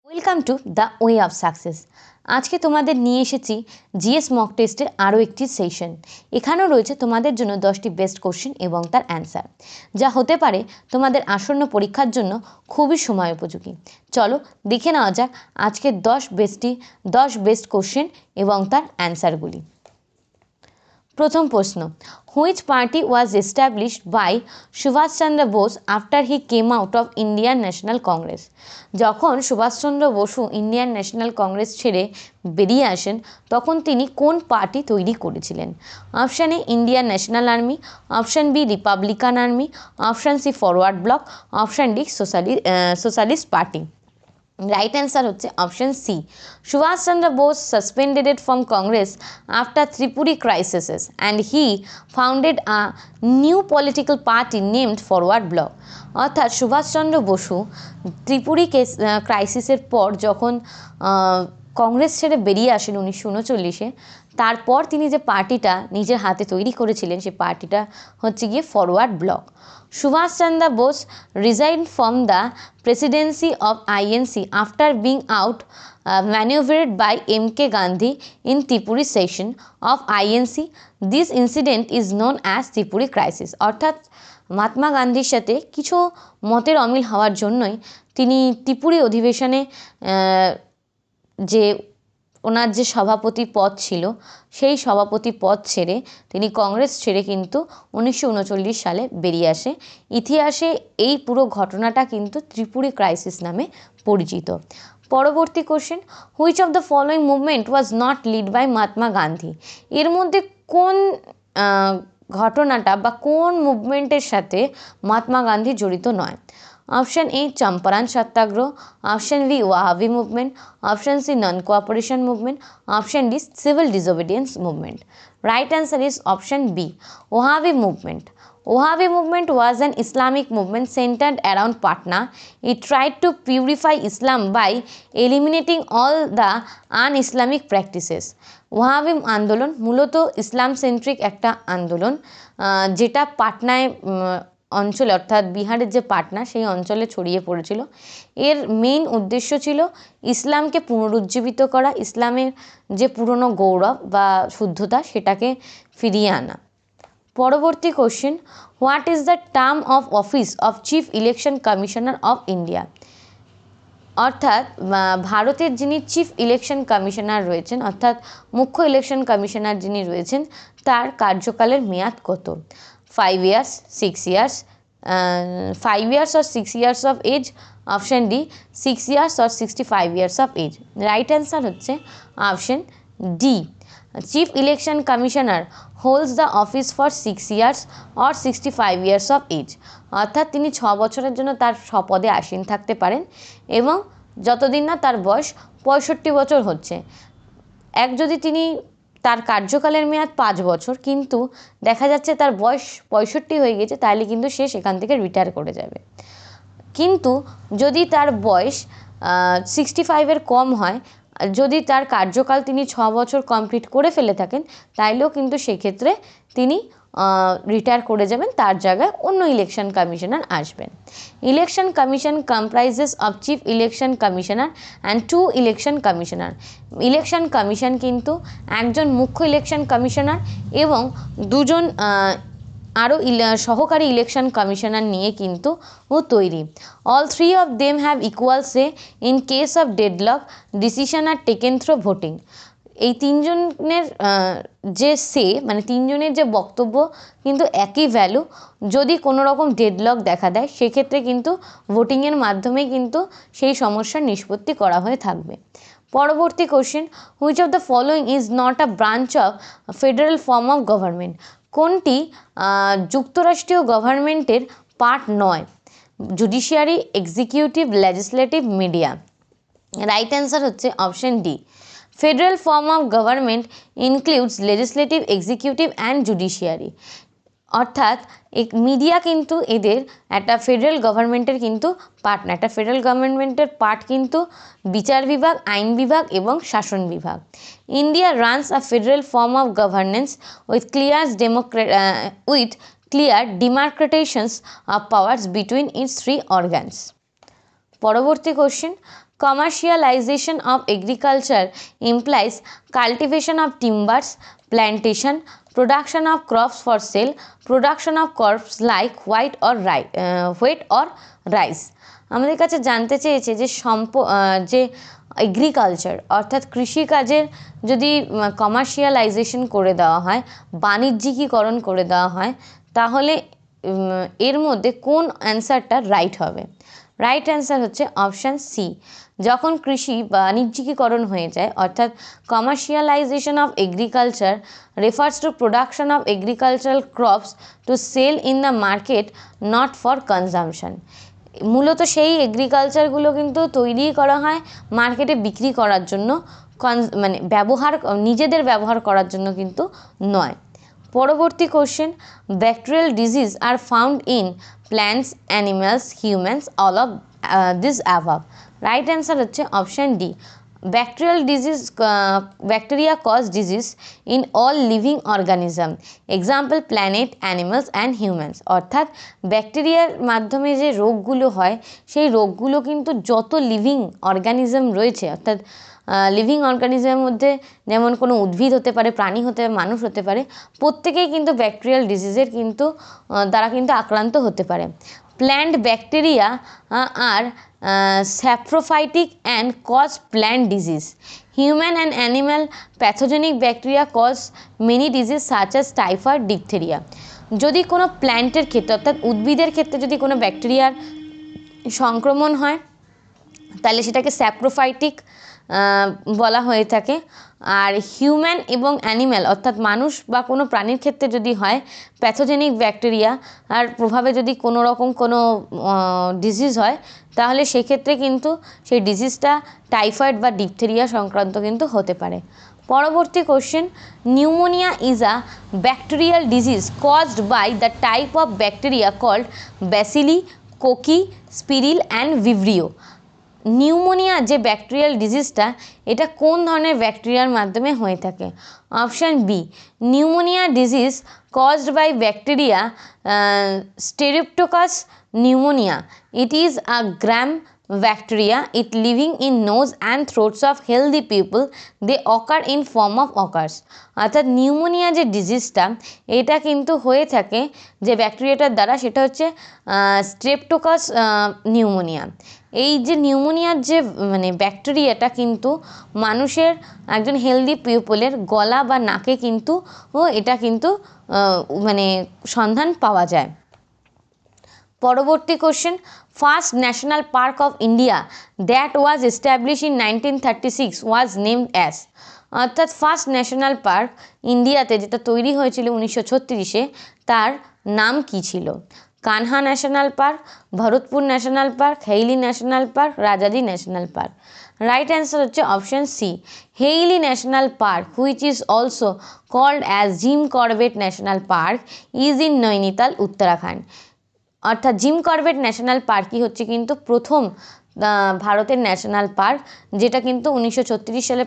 Welcome to the way of success. আজকে তোমাদের নিয়ে এসেছি জিএস মক টেস্টের আরও একটি সেশন। এখানেও রয়েছে তোমাদের জন্য 10টি বেস্ট কোশ্চেন এবং তার অ্যান্সার, যা হতে পারে তোমাদের আসন্ন পরীক্ষার জন্য খুবই সময় উপযোগী। চলো দেখে নেওয়া যাক আজকের 10 বেস্ট কোশ্চেন এবং তার অ্যান্সারগুলি। প্রথম প্রশ্ন, which party was established by Subhash Chandra Bose after he came out of Indian National Congress? যখন Subhash Chandra Basu Indian National Congress ছেড়ে বেরিয়ে আসেন তখন তিনি কোন পার্টি তৈরি করেছিলেন? Option A Indian National Army, option B Republican Army, option C Forward Bloc, option D Socialist Party. Right answer হচ্ছে option C. Subhash Chandra Bose suspended from Congress after Tripuri crisis and he founded a new political party named Forward Bloc। অর্থাৎ সুভাষচন্দ্র বসু ত্রিপুরি ক্রাইসিসের পর যখন কংগ্রেস ছেড়ে বেরিয়ে আসেন 1939-এ, তারপর তিনি যে পার্টিটা নিজের হাতে তৈরি করেছিলেন সেই পার্টিটা হচ্ছে গিয়ে Forward Bloc. Subhash Chandra Bose resigned from the presidency of INC after being maneuvered by M.K. Gandhi in Tripuri session of INC. This incident is known as Tripuri crisis। অর্থাৎ মহাত্মা গান্ধীর সাথে কিছু মতের অমিল হওয়ার জন্যই তিনি ত্রিপুরি অধিবেশনে যে ওনার যে সভাপতি পদ ছিল সেই সভাপতি পদ ছেড়ে তিনি কংগ্রেস ছেড়ে কিন্তু 1939 সালে বেরিয়ে আসে। ইতিহাসে এই পুরো ঘটনাটা কিন্তু ত্রিপুরি ক্রাইসিস নামে পরিচিত। পরবর্তী question, which of the following movement was not lead by Mahatma Gandhi? এর মধ্যে কোন ঘটনাটা বা কোন মুভমেন্টের সাথে মহাত্মা গান্ধী জড়িত নয়? Option A Champaran Satyagraha, option B Wahhabi movement, option C non cooperation movement, option D civil disobedience movement. Right answer is option B, Wahhabi movement. Wahhabi movement was an Islamic movement centered around Patna. It tried to purify Islam by eliminating all the un-Islamic practices. Wahhabi আন্দোলন মূলত ইসলাম centric একটা আন্দোলন, যেটা পাটনায় অঞ্চলে অর্থাৎ বিহারের যে পাটনা সেই অঞ্চলে ছড়িয়ে পড়েছিল। এর মেইন উদ্দেশ্য ছিল ইসলামকে পুনরুজ্জীবিত করা, ইসলামের যে পুরনো গৌরব বা শুদ্ধতা সেটাকে ফিরিয়ে আনা। পরবর্তী question, what is the term of office of chief election commissioner of India? অর্থাৎ ভারতের যিনি চিফ ইলেকশন কমিশনার রয়েছেন অর্থাৎ মুখ্য ইলেকশন কমিশনার যিনি রয়েছেন তার কার্যকালের মেয়াদ কত? 5 years, 6 years, 5 years or 6 years of age, option D 6 years or 65 years of age। Right answer হচ্ছে option D. Chief election commissioner holds the office for 6 years or 65 years of age। অর্থাৎ তিনি 6 বছরের জন্য তার পদে আসীন থাকতে পারেন এবং যতদিন না তার বয়স 65 বছর হচ্ছে। যদি তিনি তার কার্যকালের মেয়াদ 5 বছর কিন্তু দেখা যাচ্ছে তার বয়স 65 হয়ে গেছে, তাহলে কিন্তু সে সেখান থেকে রিটায়ার করে যাবে। কিন্তু যদি তার বয়স 65-এর কম হয়, যদি তার কার্যকাল তিনি 6 বছর কমপ্লিট করে ফেলে থাকেন, তাইলেও কিন্তু সেক্ষেত্রে তিনি রিটায়ার করে যাবেন, তার জায়গায় অন্য ইলেকশন কমিশনার আসবেন। Election commission comprises of chief election commissioner and 2 election commissioner. Election commission কিন্তু একজন মুখ্য ইলেকশন কমিশনার এবং দুজন আরও সহকারী ইলেকশন কমিশনার নিয়ে কিন্তু তৈরি। All 3 of them have equal say in case of deadlock, decision are taken through voting। এই তিনজনের যে মানে তিনজনের যে বক্তব্য কিন্তু একই ভ্যালু। যদি কোনো রকম ডেডলক দেখা দেয় সেক্ষেত্রে কিন্তু ভোটিংয়ের মাধ্যমে কিন্তু সেই সমস্যার নিষ্পত্তি করা হয়ে থাকবে। পরবর্তী question, which of the following is not a branch of federal form of government? কোনটি যুক্তরাষ্ট্রীয় গভর্নমেন্টের পার্ট নয়? Judiciary, executive, legislative, media. Right answer হচ্ছে option D. Federal form of government includes legislative, executive and judiciary. অর্থাৎ media কিন্তু এদের একটা federal গভর্নমেন্টের কিন্তু পার্ট না। একটা ফেডারেল গভর্নমেন্টের পার্ট কিন্তু বিচার বিভাগ, আইন বিভাগ এবং শাসন বিভাগ। India runs a federal form of governance with clear demarcations of powers between its 3 organs। পরবর্তী question, Commercialization of agriculture implies cultivation of timbers, plantation, production of crops for sale, production of crops like wheat or rice. আমাদের কাছে জানতে চেয়েছে যে যে agriculture অর্থাৎ কৃষিকাজের যদি কমার্শিয়ালাইজেশন করে দেওয়া হয়, বাণিজ্যিকীকরণ করে দেওয়া হয়, তাহলে এর মধ্যে কোন অ্যান্সারটা রাইট হবে? রাইট অ্যান্সার হচ্ছে অপশান সি। যখন কৃষি বাণিজ্যিকীকরণ হয়ে যায়, অর্থাৎ commercialisation of agriculture refers to production of agricultural crops to sell in the market, not for consumption. মূলত সেই এগ্রিকালচারগুলো কিন্তু তৈরি করা হয় মার্কেটে বিক্রি করার জন্য, মানে নিজেদের ব্যবহার করার জন্য কিন্তু নয়। পরবর্তী question, bacterial disease are found in plants, animals, humans, all of this above. Right answer হচ্ছে option D. Bacteria cause disease in all living organism, example planet, animals and humans. অর্থাৎ ব্যাকটেরিয়ার মাধ্যমে যে রোগগুলো হয়, সেই রোগগুলো কিন্তু যত লিভিং অর্গানিজম রয়েছে, অর্থাৎ লিভিং অর্গানিজমের মধ্যে যেমন কোনো উদ্ভিদ হতে পারে, প্রাণী হতে পারে, মানুষ হতে পারে, প্রত্যেকেই কিন্তু ব্যাকটেরিয়াল ডিজিজের দ্বারা কিন্তু আক্রান্ত হতে পারে। প্ল্যান্ট ব্যাকটেরিয়া আর saprophytic and cause plant disease. Human and animal pathogenic bacteria cause many diseases such as typhoid, diphtheria. যদি কোনো প্ল্যান্টের ক্ষেত্রে অর্থাৎ উদ্ভিদের ক্ষেত্রে যদি কোনো ব্যাকটেরিয়ার সংক্রমণ হয়, তাহলে সেটাকে স্যাপ্রোফাইটিক বলা হয়ে থাকে। আর হিউম্যান এবং অ্যানিম্যাল অর্থাৎ মানুষ বা কোনো প্রাণীর ক্ষেত্রে যদি হয়, প্যাথোজেনিক ব্যাকটেরিয়া আর প্রভাবে যদি কোনো রকম কোনো ডিজিজ হয়, তাহলে সেক্ষেত্রে কিন্তু সেই ডিজিজটা টাইফয়েড বা ডিপথেরিয়া সংক্রান্ত কিন্তু হতে পারে। পরবর্তী question, pneumonia is a bacterial disease caused by the type of bacteria called bacilli, cocci, spirilla and vibrio. Pneumonia যে ব্যাকটেরিয়াল ডিজিজটা, এটা কোন ধরনের ব্যাকটেরিয়ার মাধ্যমে হয়ে থাকে? Option B, pneumonia disease caused by bacteria streptococcus pneumoniae. It is a gram bacteria, it living in nose and throats of healthy people, they occur in form of occurs. অর্থাৎ নিউমোনিয়া যে ডিজিজটা, এটা কিন্তু হয়ে থাকে যে ব্যাকটেরিয়াটার দ্বারা, সেটা হচ্ছে স্ট্রেপ্টোকাস নিউমোনিয়া। এই যে নিউমোনিয়ার যে ব্যাকটেরিয়াটা কিন্তু মানুষের একজন হেলদি পিপলের গলা বা নাকে কিন্তু এটা কিন্তু সন্ধান পাওয়া যায়। পরবর্তী question, first national park of India that was establish in 1936 was named as. অর্থাৎ ফার্স্ট ন্যাশনাল পার্ক ইন্ডিয়াতে যেটা তৈরি হয়েছিল 1936-এ, তার নাম কি ছিল? Kanha national park, Bharatpur national park, Hailey national park, Rajaji national park. Right answer হচ্ছে option C, Hailey national park, which is also called as Jim Corbett national park, is in Nainital, Uttarakhand. অর্থাৎ জিম করবেট ন্যাশনাল পার্কই হচ্ছে কিন্তু প্রথম ভারতের ন্যাশনাল পার্ক, যেটা কিন্তু 1936 সালে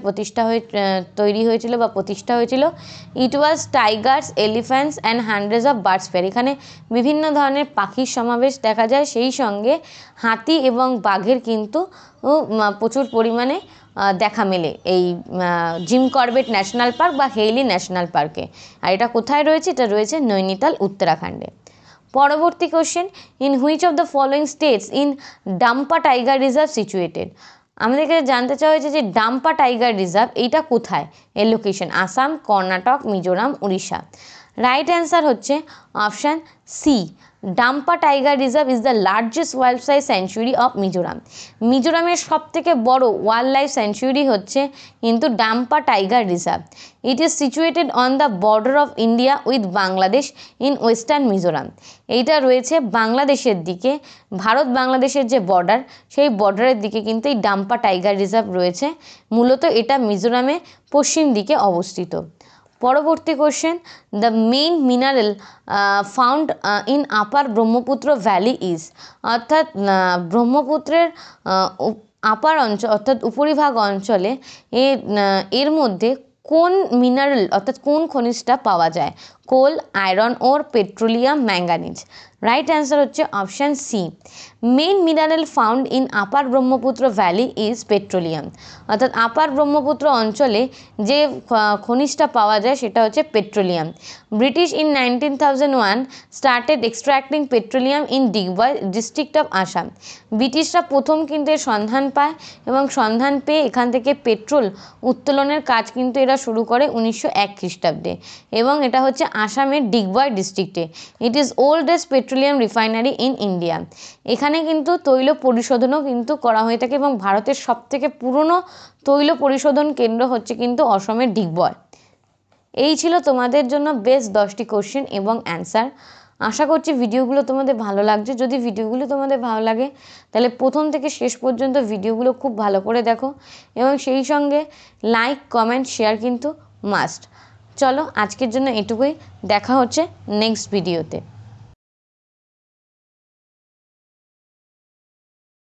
তৈরি হয়েছিল বা প্রতিষ্ঠা হয়েছিল। It was tigers, elephants and hundreds of birds fair. এখানে বিভিন্ন ধরনের পাখির সমাবেশ দেখা যায়, সেই সঙ্গে হাতি এবং বাঘের কিন্তু প্রচুর পরিমাণে দেখা মেলে এই জিম করবেট ন্যাশনাল পার্ক বা হেইলি ন্যাশনাল পার্কে। আর এটা কোথায় রয়েছে? এটা রয়েছে নৈনিতাল, উত্তরাখণ্ডে। পরবর্তী question, in which of the following states in Tampa tiger reserve situated. আমাদেরকে জানতে চাওয়া হয়েছে যে ডাম্পা টাইগার রিজার্ভ এইটা কোথায়, এর লোকেশন? আসাম, কর্ণাটক, মিজোরাম, উড়িষ্যা। রাইট অ্যান্সার হচ্ছে option C, Dampa tiger reserve is the largest wild life sanctuary of Mizoram. মিজোরামের সবথেকে বড় ওয়াইল্ড লাইফ স্যাংচুয়ারি হচ্ছে কিন্তু Dampa tiger reserve. It is situated on the border of India with Bangladesh in western Mizoram. এইটা রয়েছে বাংলাদেশের দিকে, ভারত বাংলাদেশের যে বর্ডার, সেই বর্ডারের দিকে কিন্তু এই ডাম্পা টাইগার রিজার্ভ রয়েছে। মূলত এটা মিজোরামে পশ্চিম দিকে অবস্থিত। পরবর্তী question, the main mineral found in upper Brahmaputra valley is. অর্থাৎ ব্রহ্মপুত্রের আপার অঞ্চল অর্থাৎ উপরিভাগ অঞ্চলে এর মধ্যে কোন মিনারেল অর্থাৎ কোন খনিজটা পাওয়া যায়? Coal, iron ore, petroleum, manganese. Right answer হচ্ছে option C. Main mineral found in upper Brahmaputra valley is petroleum. অর্থাৎ আপার ব্রহ্মপুত্র অঞ্চলে যে খনিজটা পাওয়া যায় সেটা হচ্ছে petroleum. British in 1901 started extracting petroleum in Digboi district of Assam. ব্রিটিশরা প্রথম কিন্তু এর সন্ধান পায় এবং সন্ধান পেয়ে এখান থেকে পেট্রোল উত্তোলনের কাজ কিন্তু এরা শুরু করে 1901 খ্রিস্টাব্দে, এবং এটা হচ্ছে আসামের ডিগবয় ডিস্ট্রিক্টে। It is oldest petroleum refinery in India. এখানে কিন্তু তৈল পরিশোধনও কিন্তু করা হয়ে থাকে এবং ভারতের সবথেকে পুরনো তৈল পরিশোধন কেন্দ্র হচ্ছে কিন্তু অসমের ডিগবয়। এই ছিল তোমাদের জন্য বেস্ট 10টি কোশ্চেন এবং অ্যান্সার। আশা করছি ভিডিওগুলো তোমাদের ভালো লাগছে। যদি ভিডিওগুলো তোমাদের ভালো লাগে তাহলে প্রথম থেকে শেষ পর্যন্ত ভিডিওগুলো খুব ভালো করে দেখো এবং সেই সঙ্গে লাইক কমেন্ট শেয়ার কিন্তু মাস্ট। চলো আজকের জন্য এটুকুই, দেখা হচ্ছে নেক্সট ভিডিওতে।